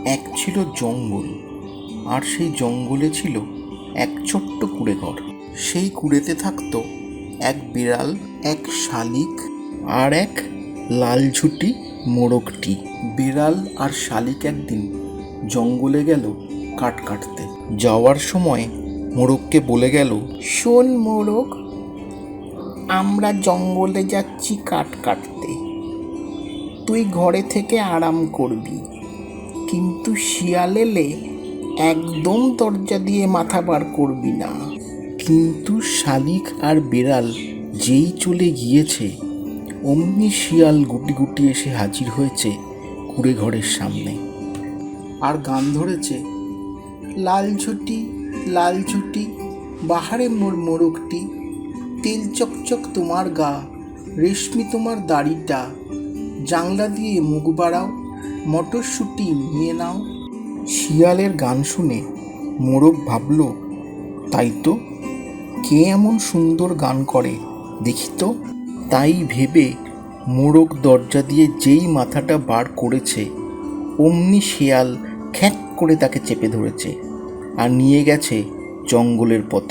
এক ছিল জঙ্গল, আর সেই জঙ্গলে ছিল এক ছোট্ট কুঁড়েঘর। সেই কুঁড়েতে থাকতো এক বিড়াল, এক শালিক আর এক লালঝুটি মোরগটি। বিড়াল আর শালিক একদিন জঙ্গলে গেল কাঠ কাটতে। যাওয়ার সময় মোরগকে বলে গেল, শোন মোরগ, আমরা জঙ্গলে যাচ্ছি কাঠ কাটতে। তুই ঘরে থেকে আরাম করবি, কিন্তু শিয়াল এলে একদম দরজা দিয়ে মাথা বার করবি না। কিন্তু শালিক আর বিড়াল যেই চলে গিয়েছে, অমনি শিয়াল গুটি গুটি এসে হাজির হয়েছে কুঁড়ে ঘরের সামনে, আর গান ধরেছে, লালঝুটি লালঝুটি বাহারে মোর মোরগটি, তেল চকচক তোমার গা, রেশমি তোমার দাড়িটা, জাংলা দিয়ে মুখ বাড়াও, মটরশুঁটি নিয়ে নাও। শিয়ালের গান শুনে মোরগ ভাবল, তাই তো, কে এমন সুন্দর গান করে দেখি তো। তাই ভেবে মোরগ দরজা দিয়ে যেই মাথাটা বার করেছে, অমনি শিয়াল খ্যাঁক করে তাকে চেপে ধরেছে আর নিয়ে গেছে জঙ্গলের পথে।